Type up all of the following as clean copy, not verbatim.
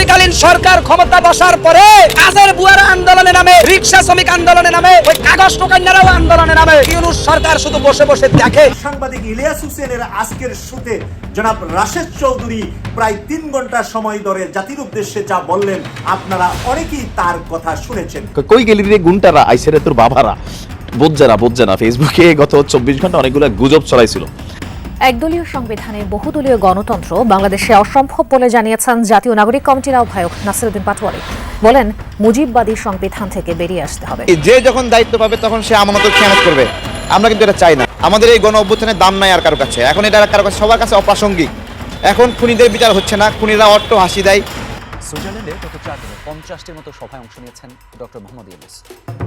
অন্তর্বর্তীকালীন সরকার ক্ষমতা বসার পরে কাজের বুয়ারা আন্দোলনে নামে, রিক্সা শ্রমিক আন্দোলনে নামে, ওই কাগজ টোকাইনারাও আন্দোলনে নামে। ইউনূস সরকার শুধু বসে বসে দেখে। সাংবাদিক ইলিয়াস হোসেনের আজকের শুতে জনাব রাশেদ চৌধুরী প্রায় 3 ঘন্টা সময় ধরে জাতির উদ্দেশ্যে যা বললেন, আপনারা অনেকেই তার কথা শুনেছেন। কই গেলি রে গুন্টারা, আইসেরে তোর বাবারা, বোঝা না ফেসবুকে গত 24 ঘন্টা অনেকগুলো গুজব ছড়াইছিল। একদলীয় সংবিধানে বহুদলীয় গণতন্ত্র বাংলাদেশে অসম্ভব বলে জানিয়েছেন জাতীয় নাগরিক কমিটির আহ্বায়ক নাসিরউদ্দিন পাটোয়ারি। বলেন, মুজিববাদী সংবিধান থেকে বেরিয়ে আসতে হবে। যে যখন দায়িত্ব পাবে তখন সে আমানতের খেয়ানত করবে। আমরা কিন্তু এটা চাই না। আমাদের এই গণ অভ্যুত্থানের দাম নাই আর কারো কাছে। এখন এটা কারো কাছে, সবার কাছে অপ্রাসঙ্গিক। এখন খুনিদের বিচার হচ্ছে না, খুনিরা অট্ট হাসি দেয়। সুইজারল্যান্ডে গত 4 দিনে 50টির মতো সভায় অংশ নিয়েছেন ডক্টর মোহাম্মদ ইউনূস।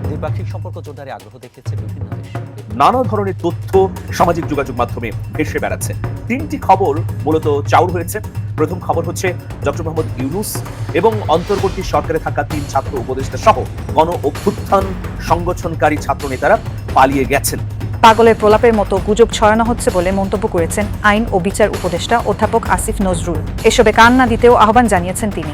দ্বিপাক্ষিক সম্পর্ক জোরদারে আগ্রহ দেখিয়েছে বিভিন্ন দেশ। নানা ধরনের তথ্য সামাজিক যোগাযোগ মাধ্যমে ভেসে বেড়াচ্ছে। 3টি খবর মূলত চাউর হয়েছে। প্রথম খবর হচ্ছে ডক্টর মোহাম্মদ ইউনূস এবং অন্তর্বর্তী সরকারে থাকা 3 ছাত্র উপদেষ্টা সহ গণ অভ্যুত্থান সংগঠনকারী ছাত্র নেতারা পালিয়ে গেছেন। পাগলের প্রলাপের মতো গুজব ছড়ানো হচ্ছে বলে মন্তব্য করেছেন আইন ও বিচার উপদেষ্টা অধ্যাপক আসিফ নজরুল। এসবে কান না দিতেও আহ্বান জানিয়েছেন তিনি।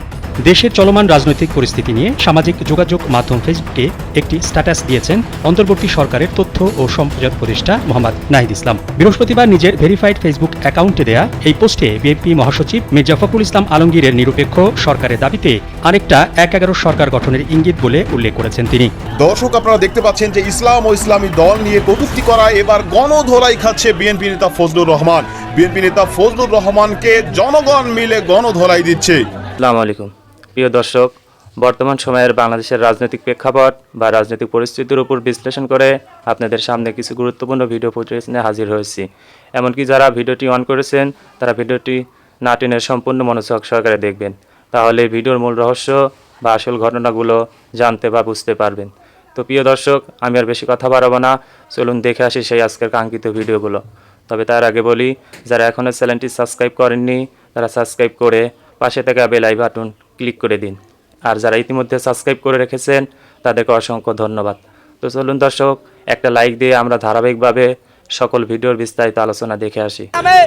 দেশের চলমান রাজনৈতিক পরিস্থিতি নিয়ে সামাজিক যোগাযোগ মাধ্যম ফেসবুকে একটি স্ট্যাটাস দিয়েছেন অন্তর্বর্তী সরকারের তথ্য ও সম্প্রচার উপদেষ্টা মোহাম্মদ নাহিদ ইসলাম। বৃহস্পতিবার নিজের ভেরিফাইড ফেসবুক অ্যাকাউন্টে দেয়া এই পোস্টে বিএনপি মহাসচিব মির্জা ফখরুল ইসলাম আলমগীরের নিরপেক্ষ সরকারের দাবিতে আরেকটা ১/১১ সরকার গঠনের ইঙ্গিত বলে উল্লেখ করেছেন তিনি। দর্শক, আপনারা দেখতে পাচ্ছেন যে ইসলাম ও ইসলামী দল নিয়ে কটূক্তি করা এবার গণধোলাই খাচ্ছে বিএনপি নেতা ফজলুর রহমান। বিএনপি নেতা ফজলুর রহমানকে জনগণ মিলে গণধোলাই দিচ্ছে। আসসালামু আলাইকুম প্রিয় দর্শক, বর্তমান সময়ের বাংলাদেশের রাজনৈতিক প্রেক্ষাপট বা রাজনৈতিক পরিস্থিতির উপর বিশ্লেষণ করে আপনাদের সামনে কিছু গুরুত্বপূর্ণ ভিডিও ফুটেজ নিয়ে হাজির হয়েছি। এমনকি যারা ভিডিওটি অন করেছেন তারা ভিডিওটি না টেনে সম্পূর্ণ মনোযোগ সহকারে দেখবেন, তাহলে ভিডিওর মূল রহস্য বা আসল ঘটনাগুলো জানতে বা বুঝতে পারবেন। তো প্রিয় দর্শক, আমি আর বেশি কথা বাড়াবো না, চলুন দেখে আসি সেই আজকের কাঙ্ক্ষিত ভিডিওগুলো। তবে তার আগে বলি, যারা এখনও চ্যানেলটি সাবস্ক্রাইব করেননি তারা সাবস্ক্রাইব করে পাশে থাকা বেল আইকন বাটন ক্লিক করে দিন। আর যারা ইতিমধ্যে সাবস্ক্রাইব করে রেখেছেন তাদেরকে অসংখ্য ধন্যবাদ। তো চলুন দর্শক, একটা লাইক দিয়ে আমরা ধারাবাহিকভাবে সকল ভিডিওর বিস্তারিত আলোচনা দেখে আসি।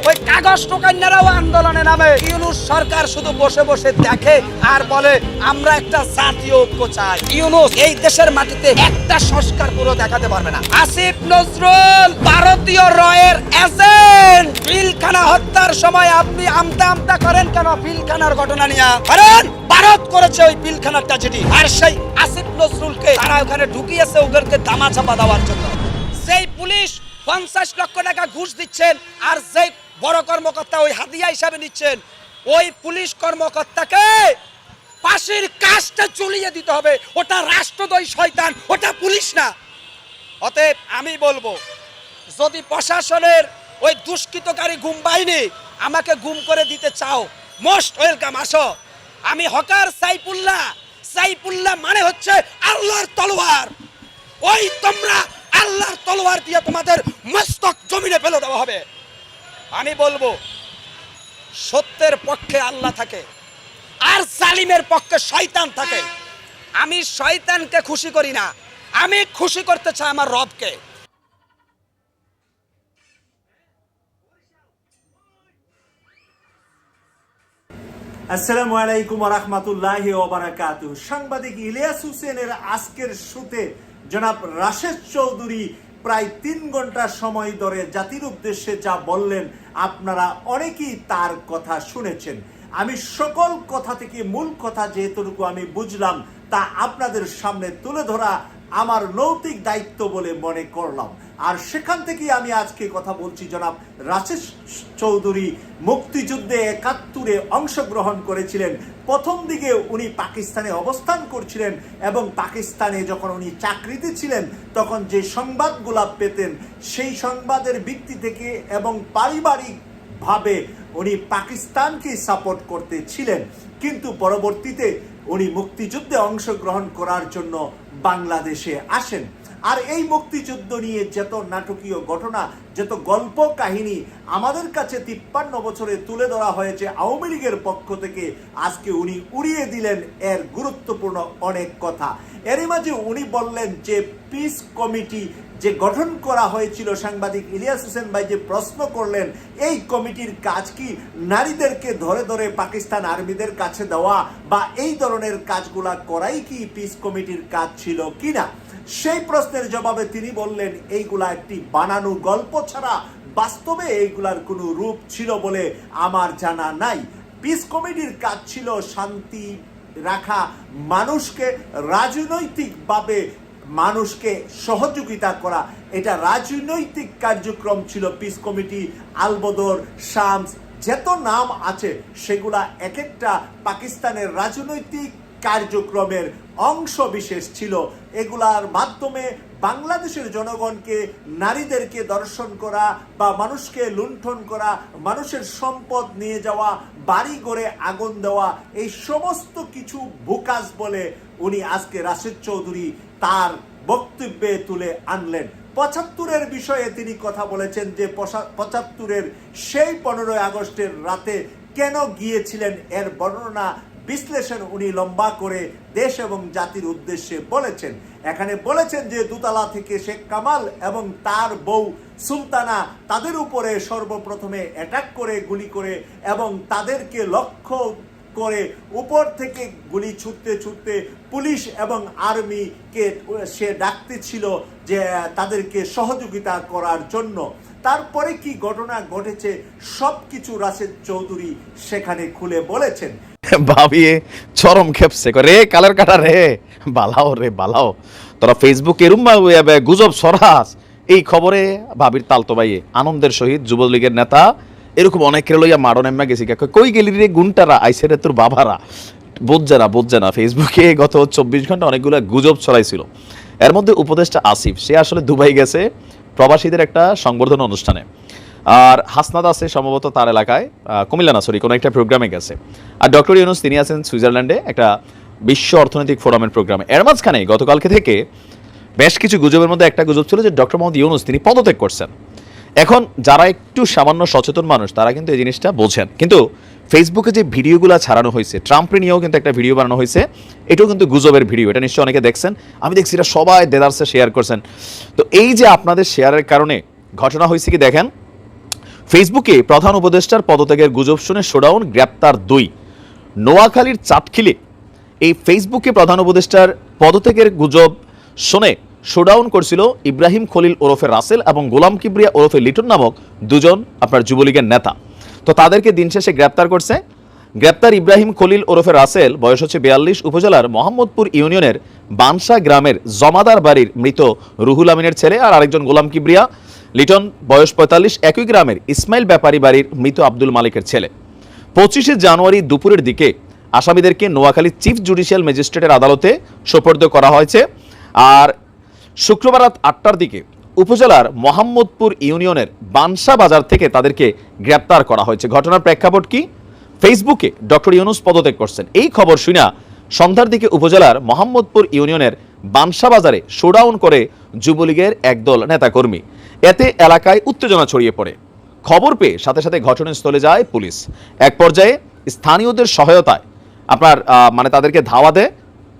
ওই কাগজ টোকাইনারাও আন্দোলনে নামে। ইউনূস সরকার শুধু বসে বসে দেখে আর বলে আমরা একটা জাতীয় ঐক্য চাই। ইউনূস এই দেশের মাটিতে একটা সংস্কার পুরো দেখাতে পারবে না। আসিফ নজরুল ভারতীয় রয়ের এজেন্ট। পিলখানা হত্যার সময় আপনি আমতা করেন কেন? পিলখানার ঘটনা নিয়ে কারণ ভারত করেছে ওই পিলখানার ট্র্যাজেডি, আর সেই আসিফ নজরুলকে তারা ওখানে ঢুকিয়েছে ওদেরকে দামাচাপা দেওয়ার জন্য। সেই পুলিশ 50 লক্ষ টাকা ঘুষ দিচ্ছেন, আর যে বড় কর্মকর্তা ওই হাদিয়া হিসাবে নিচ্ছেন, ওই পুলিশ কর্মকর্তাকে ফাঁসির কাস্টে ঝুলিয়ে দিতে হবে। ওটা রাষ্ট্রদ্রোহী শয়তান, ওটা পুলিশ না। অতএব আমি বলবো, যদি প্রশাসনের ওই দুষ্কৃতকারী গুম বাহিনী আমাকে গুম করে দিতে চাও, মোস্ট ওয়েলকাম, আসো। আমি হকার সাইফুল্লাহ মানে হচ্ছে আল্লাহর তলোয়ার। ওই তোমরা আল্লাহর তলোয়ার দিয়ে তোমাদের মস্তক জমিনে ফেলে দেওয়া হবে। আমি বলবো, সত্যের পক্ষে আল্লাহ থাকে আর জালিমের পক্ষে শয়তান থাকে। আমি শয়তানকে খুশি করি না, আমি খুশি করতে চাই আমার রবকে। আসসালামু আলাইকুম ওয়া রাহমাতুল্লাহি ওয়া বারাকাতুহু। সাংবাদিক ইলিয়াস হোসেনের আজকের শুতে জনাব রাশেদ চৌধুরী প্রায় 3 ঘন্টা সময় ধরে জাতির উদ্দেশ্যে যা বললেন, আপনারা অনেকেই তার কথা শুনেছেন। আমি সকল কথা থেকে মূল কথা যেহেতু আমি বুঝলাম তা আপনাদের সামনে তুলে ধরা আমার নৈতিক দায়িত্ব বলে মনে করলাম। আর সেখান থেকে আমি আজকে কথা বলছি। জনাব রাশেদ চৌধুরী মুক্তিযুদ্ধে ৭১-এ অংশগ্রহণ করেছিলেন। প্রথম দিকে উনি পাকিস্তানে অবস্থান করছিলেন এবং পাকিস্তানে যখন উনি চাকরিতে ছিলেন তখন যে সংবাদগুলা পেতেন সেই সংবাদের ভিত্তি থেকে এবং পারিবারিকভাবে উনি পাকিস্তানকে সাপোর্ট করতে ছিলেন। কিন্তু পরবর্তীতে উনি মুক্তিযুদ্ধে অংশগ্রহণ করার জন্য বাংলাদেশে আসেন। আর এই মুক্তিযুদ্ধ নিয়ে যত নাটকীয় ঘটনা, যত গল্প কাহিনী আমাদের কাছে 53 বছরে তুলে ধরা হয়েছে আওয়ামী লীগের পক্ষ থেকে, আজকে উনি উড়িয়ে দিলেন এর গুরুত্বপূর্ণ অনেক কথা। এরই মাঝে উনি বললেন যে পিস কমিটি যে গঠন করা হয়েছিল, সাংবাদিক ইলিয়াস হোসেন ভাই যে প্রশ্ন করলেন এই কমিটির কাজ কি নারীদেরকে ধরে ধরে পাকিস্তান আর্মিদের কাছে দেওয়া বা এই ধরনের কাজগুলা করাই কি পিস কমিটির কাজ ছিল কিনা, সেই প্রশ্নের জবাবে তিনি বললেন এইগুলা একটি বানানো গল্প ছাড়া বাস্তবে এইগুলার কোনো রূপ ছিল বলে আমার জানা নাই। পিস কমিটির কাজ ছিল শান্তি রাখা, মানুষকে রাজনৈতিকভাবে মানুষকে সহযোগিতা করা, এটা রাজনৈতিক কার্যক্রম ছিল পিস কমিটি। আলবদর, শামস, যত নাম আছে সেগুলা এক একটা পাকিস্তানের রাজনৈতিক কার্যক্রমের অংশ বিশেষ ছিল। এগুলার মাধ্যমে বাংলাদেশের জনগণকে, নারীদেরকে দর্শন করা বা মানুষকে লুণ্ঠন করা, মানুষের সম্পদ নিয়ে যাওয়া, বাড়ি ঘরে আগুন দেওয়া, এই সমস্ত কিছু বুকাস বলে উনি আজকে রাশেদ চৌধুরী তার বক্তব্যে তুলে আনলেন। ৭৫-এর বিষয়ে তিনি কথা বলেছেন যে ৭৫-এর সেই 15 আগস্টের রাতে কেন গিয়েছিলেন, এর বর্ণনা বিশ্লেষণ উনি লম্বা করে দেশ এবং জাতির উদ্দেশ্যে বলেছেন। এখানে বলেছেন যে দোতলা থেকে শেখ কামাল এবং তার বউ সুলতানা তাদের উপরে সর্বপ্রথমে অ্যাটাক করে, গুলি করে এবং তাদেরকে লক্ষ্য করে উপর থেকে গুলি ছুটতে ছুটতে পুলিশ এবং আর্মিকে সে ডাকতে ছিল যে তাদেরকে সহযোগিতা করার জন্য। তারপরে কি ঘটনা ঘটেছে সবকিছু রাশেদ চৌধুরী সেখানে খুলে বলেছেন। ভাবিয়ে চরম খেপছে রে কালার কাটা রে, বালাও রে বালাও, তোরা ফেসবুক এরুম গুজব সরাস। এই খবরে ভাবির তালতো ভাইয়ে আনন্দের সহিত যুবলীগের নেতা এরকম অনেকের লইয়া মারণ এম্মা গেছি, কই গেলি রে গুণটারা আইসে রে তোর বাবারা। বোঝে না ফেসবুকে গত 24 ঘন্টা অনেকগুলো গুজব ছড়াইছিল। এর মধ্যে উপদেষ্টা আসিফ, সে আসলে দুবাই গেছে প্রবাসীদের একটা সংবর্ধনা অনুষ্ঠানে, আর হাসনাত আছে সম্ভবত তার এলাকায় কুমিল্লা না সরি কোনো একটা প্রোগ্রামে গেছে, আর ডক্টর ইউনুস তিনি আছেন সুইজারল্যান্ডে একটা বিশ্ব অর্থনৈতিক ফোরামের প্রোগ্রামে। এর মাঝখানে গতকালকে থেকে বেশ কিছু গুজবের মধ্যে একটা গুজব ছিল যে ডক্টর মোহাম্মদ ইউনুস তিনি পদত্যাগ করছেন। এখন যারা একটু সামান্য সচেতন মানুষ তারা কিন্তু এই জিনিসটা বোঝেন, কিন্তু ফেসবুকে যে ভিডিওগুলো ছাড়ানো হয়েছে, ট্রাম্পকে নিয়েও কিন্তু একটা ভিডিও বানানো হয়েছে, এটাও কিন্তু গুজবের ভিডিও, এটা নিশ্চয়ই অনেকে দেখছেন, আমি দেখছি এটা সবাই দেদারসে শেয়ার করছেন। তো এই যে আপনাদের শেয়ারের কারণে ঘটনা হয়েছে কি দেখেন, ফেসবুকে প্রধান উপদেষ্টার পদত্যাগের গুজব শুনে শোডাউন, গ্রেপ্তার 2। নোয়াখালীর চাটখিলে এই ফেসবুকে প্রধান উপদেষ্টার পদত্যাগের গুজব শুনে শোডাউন করছিল ইব্রাহিম খলিল ওরফে রাসেল এবং গোলাম কিবরিয়া ওরফে লিটন নামক দুজন আপনার যুবলীগের নেতা। তো তাদেরকে দিন শেষে গ্রেপ্তার করছে। গ্রেপ্তার ইব্রাহিম খলিল ওরফে রাসেল বয়স হচ্ছে 42, উপজেলার মোহাম্মদপুর ইউনিয়নের বানসা গ্রামের জমাদার বাড়ির মৃত রুহুল আমিনের ছেলে, আর আরেকজন গোলাম কিবরিয়া লিটন বয়স 45, একই গ্রামের ইসমাইল ব্যাপারী বাড়ির মৃত আব্দুল মালিকের ছেলে। 25 জানুয়ারি দুপুরের দিকে আসামিদেরকে নোয়াখালী চিফ জুডিশিয়াল ম্যাজিস্ট্রেটের আদালতে সোপর্দ করা হয়েছে, আর শুক্রবার রাত 8টার দিকে উপজেলার মোহাম্মদপুর ইউনিয়নের বানসা বাজার থেকে তাদেরকে গ্রেপ্তার করা হয়েছে। ঘটনার প্রেক্ষাপট কি, ফেসবুকে ডক্টর ইউনুস পদত্যাগ করছেন এই খবর শুনে সন্ধ্যার দিকে উপজেলার মোহাম্মদপুর ইউনিয়নের বানসা বাজারে শোডাউন করে যুবলীগের একদল নেতাকর্মী। এতে এলাকায় উত্তেজনা ছড়িয়ে পড়ে। খবর পেয়ে সাথে সাথে ঘটনাস্থলে যায় পুলিশ। এক পর্যায়ে স্থানীয়দের সহায়তায় আপনার মানে তাদেরকে ধাওয়া দেয়।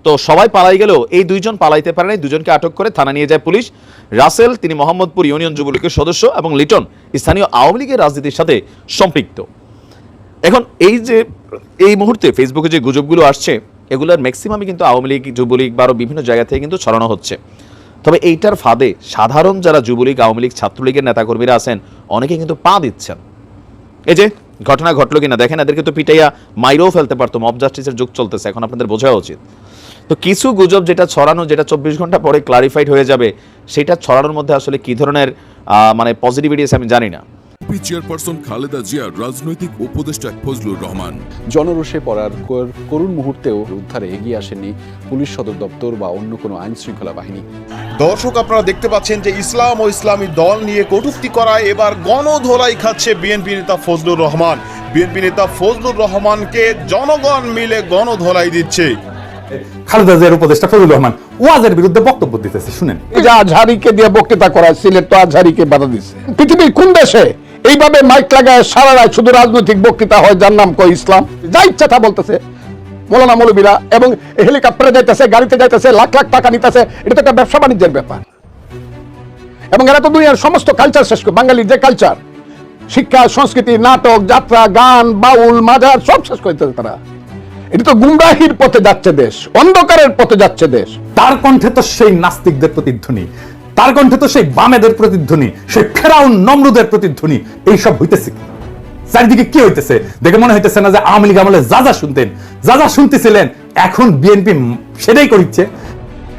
তো সবাই পালাই গেলেও এই দুইজন পালাইতে পারে নাই, দুজনকে আটক করে থানা নিয়ে যায় পুলিশ। রাসেল তিনি মোহাম্মদপুর ইউনিয়ন যুবলীগের সদস্য এবং লিটন স্থানীয় আওয়ামী লীগের রাজনীতির সাথে সম্পৃক্ত। এখন এই যে এই মুহূর্তে ফেসবুকে যে গুজবগুলো আসছে এগুলোর ম্যাক্সিমামই কিন্তু আওয়ামী লীগ, যুবলীগ বা আরও বিভিন্ন জায়গা থেকে কিন্তু ছড়ানো হচ্ছে। তবে এইটার ফাঁদে সাধারণ যারা যুবলীগ, আওয়ামী লীগ, ছাত্রলীগের নেতাকর্মীরা আছেন অনেকে কিন্তু পা দিচ্ছেন। এই যে ঘটনা ঘটলো কিনা দেখেন, এদেরকে তো পিটাইয়া মাইরেও ফেলতে পারতো, মব জাস্টিসের যুগ চলতেছে, এখন আপনাদের বোঝা উচিত। তো কিছু গুজব যেটা ছড়ানো, যেটা 24 ঘন্টা পরে ক্লারিফাইড হয়ে যাবে, সেটা ছড়ানোর মধ্যে আসলে কি ধরনের মানে পজিটিভিটি আছে আমি জানি না। চেয়ারপারসন খালেদা জিয়া, রাজনৈতিক উপদেষ্টা ফজলুর রহমান। জনরোষে পড়ার করুণ মুহূর্তেও উদ্ধারে এগিয়ে আসেনি পুলিশ সদর দপ্তর বা অন্য কোনো আইন শৃঙ্খলা বাহিনী। দর্শক আপনারা দেখতে পাচ্ছেন যে ইসলাম ও ইসলামী দল নিয়ে কটূক্তি করায় এবার গণধোলাই খাচ্ছে বিএনপি নেতা ফজলুর রহমান। বিএনপি নেতা ফজলুর রহমানকে জনগণ মিলে গণধোলাই দিচ্ছে। খালেদা জিয়ার উপদেষ্টা ফজলুর রহমান ওয়াজের বিরুদ্ধে বক্তব্য দিতেছে, শুনেন। আজহারিকে দিয়ে বক্তৃতা করায়, সিলেট তো আজহারিকে বাধা দিচ্ছে। পৃথিবীর কোন দেশে এইভাবে মাইক লাগায় সারা রাত শুধু রাজনৈতিক বক্তৃতা হয় যার নাম কয় ইসলাম? যা ইচ্ছা তা বলতেছে মৌলানা মৌলবীরা, এবং হেলিকপ্টারে যাইতেছে, গাড়িতে যাইতেছে, লাখ লাখ টাকা নিতেছে। এটা তো একটা ব্যবসা বাণিজ্যের ব্যাপার। এবং এরা তো দুনিয়ার সমস্ত কালচার শেষ করে, বাঙালির যে কালচার, শিক্ষা, সংস্কৃতি, নাটক, যাত্রা, গান, বাউল, মাজার সব শেষ করতে তারা। এটা তো গুমরাহির পথে যাচ্ছে দেশ, অন্ধকারের পথে যাচ্ছে দেশ। তার কণ্ঠে তো সেই নাস্তিকদের প্রতিধ্বনি, তার কণ্ঠে তো সেই বামেদের প্রতিধ্বনি, সেই ফেরাউন নমরুদের প্রতিধ্বনি। এইসব হইতেছে কি? চারিদিকে কি হইতেছে? দেখে মনে হইতেছে না যে আওয়ামী লীগ আমলে যা যা শুনতেন, যা যা শুনতেছিলেন, এখন বিএনপি সেটাই করিচ্ছে।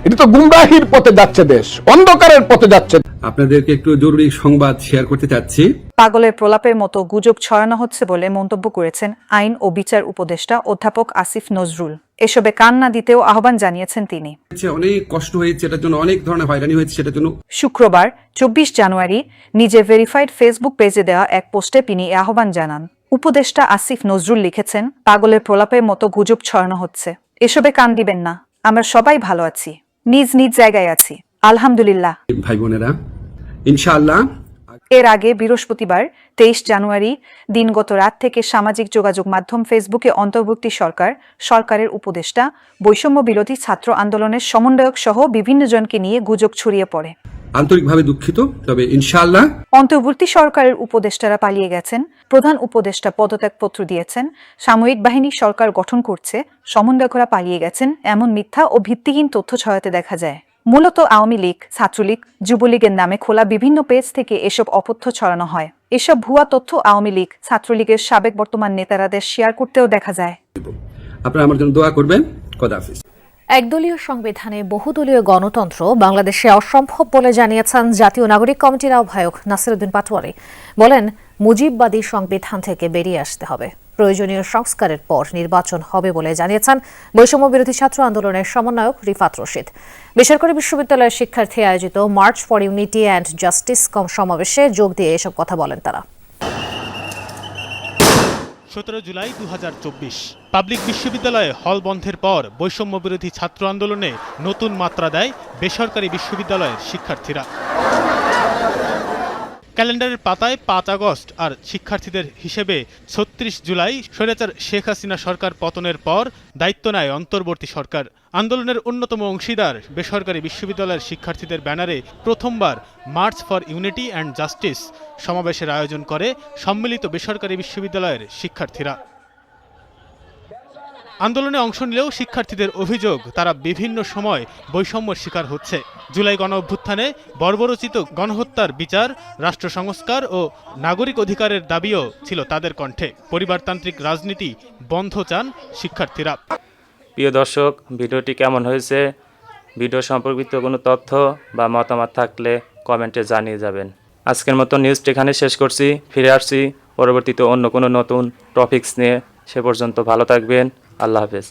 এটা তো গুমরাহির পথে যাচ্ছে দেশ, অন্ধকারের পথে যাচ্ছে। আপনাদেরকে একটু জরুরি সংবাদ শেয়ার করতে চাচ্ছি। পাগলের প্রলাপের মতো গুজব ছড়ানো হচ্ছে বলে মন্তব্য করেছেন আইন ও বিচার উপদেষ্টা অধ্যাপক আসিফ নজরুল। এসবে কান না দিতেও আহ্বান জানিয়েছেন তিনি। অনেক কষ্ট হয়েছে, এটার জন্য অনেক ধরনের হয়রানি হয়েছে, সেটার জন্য শুক্রবার 24 জানুয়ারি নিজের ভেরিফাইড ফেসবুক পেজে দেওয়া এক পোস্টে তিনি এ আহ্বান জানান। উপদেষ্টা আসিফ নজরুল লিখেছেন, পাগলের প্রলাপের মতো গুজব ছড়ানো হচ্ছে, এসবে কান দিবেন না। আমরা সবাই ভালো আছি, নিজ নিজ জায়গায় আছি, আলহামদুলিল্লাহ। ভাই বোনেরা, ইনশাআল্লাহ। এর আগে বৃহস্পতিবার 23 জানুয়ারি দিনগত রাত থেকে সামাজিক যোগাযোগ মাধ্যম ফেসবুকে অন্তর্বর্তী সরকারের উপদেষ্টা, বৈষম্য বিরোধী ছাত্র আন্দোলনের সমন্বয়ক সহ বিভিন্ন জনকে নিয়ে গুজব ছড়িয়ে পড়ে। আন্তরিকভাবে দুঃখিত, তবে ইনশাআল্লাহ। অন্তর্বর্তী সরকারের উপদেষ্টারা পালিয়ে গেছেন, প্রধান উপদেষ্টা পদত্যাগপত্র দিয়েছেন, সামরিক বাহিনী সরকার গঠন করছে, সমন্বয়করা পালিয়ে গেছেন, এমন মিথ্যা ও ভিত্তিহীন তথ্য ছড়াতে দেখা যায়। মূলত আওয়ামী লীগ, ছাত্রলীগ, যুবলীগের নামে খোলা বিভিন্ন পেজ থেকে এসব অপথ্য ছড়ানো হয়। এসব ভুয়া তথ্য আওয়ামী লীগ, ছাত্রলীগের সাবেক বর্তমান নেতারাদের শেয়ার করতেও দেখা যায়। আপনারা আমার জন্য দোয়া করবেন। খোদাহাফেজ। একদলীয় সংবিধানে বহুদলীয় গণতন্ত্র বাংলাদেশে অসম্ভব বলে জানিয়েছেন জাতীয় নাগরিক কমিটির আহ্বায়ক নাসিরউদ্দিন পাটোয়ারি। বলেন, মুজিববাদী সংবিধান থেকে বেরিয়ে আসতে হবে। প্রয়োজনীয় সংস্কারের পর নির্বাচন হবে বলে জানিয়েছেন বৈষম্য বিরোধী ছাত্র আন্দোলনের সমন্বয়ক রিফাত রশিদ। বেসরকারি বিশ্ববিদ্যালয়ের শিক্ষার্থী আয়োজিত March for unity and justice সমাবেশে যোগ দিয়ে এসব কথা বলেন তারা। 17 জুলাই 2024 পাবলিক বিশ্ববিদ্যালয়ে হল বন্ধের পর বৈষম্য বিরোধী ছাত্র আন্দোলনে নতুন মাত্রা দেয় বেসরকারি বিশ্ববিদ্যালয়ের শিক্ষার্থীরা। ক্যালেন্ডারের পাতায় 5 আগস্ট আর শিক্ষার্থীদের হিসেবে 36 জুলাই স্বৈরাচার শেখ হাসিনা সরকার পতনের পর দায়িত্ব নেয় অন্তর্বর্তী সরকার। আন্দোলনের অন্যতম অংশীদার বেসরকারি বিশ্ববিদ্যালয়ের শিক্ষার্থীদের ব্যানারে প্রথমবার March for unity and justice সমাবেশের আয়োজন করে সম্মিলিত বেসরকারি বিশ্ববিদ্যালয়ের শিক্ষার্থীরা। আন্দোলনে অংশ নিলেও শিক্ষার্থীদের অভিযোগ, তারা বিভিন্ন সময় বৈষম্যের শিকার হচ্ছে। জুলাই গণ অভ্যুত্থানে বর্বরচিত গণহত্যার বিচার, রাষ্ট্র সংস্কার ও নাগরিক অধিকারের দাবিও ছিল তাদের কণ্ঠে। পরিবারতান্ত্রিক রাজনীতি বন্ধ চান শিক্ষার্থীরা। প্রিয় দর্শক, ভিডিওটি কেমন হয়েছে? ভিডিও সম্পর্কিত কোনো তথ্য বা মতামত থাকলে কমেন্টে জানিয়ে যাবেন। আজকের মতো নিউজটি এখানে শেষ করছি। ফিরে আসছি পরবর্তীতে অন্য কোনো নতুন টপিকস নিয়ে। সে পর্যন্ত ভালো থাকবেন। আল্লাহ হাফেজ।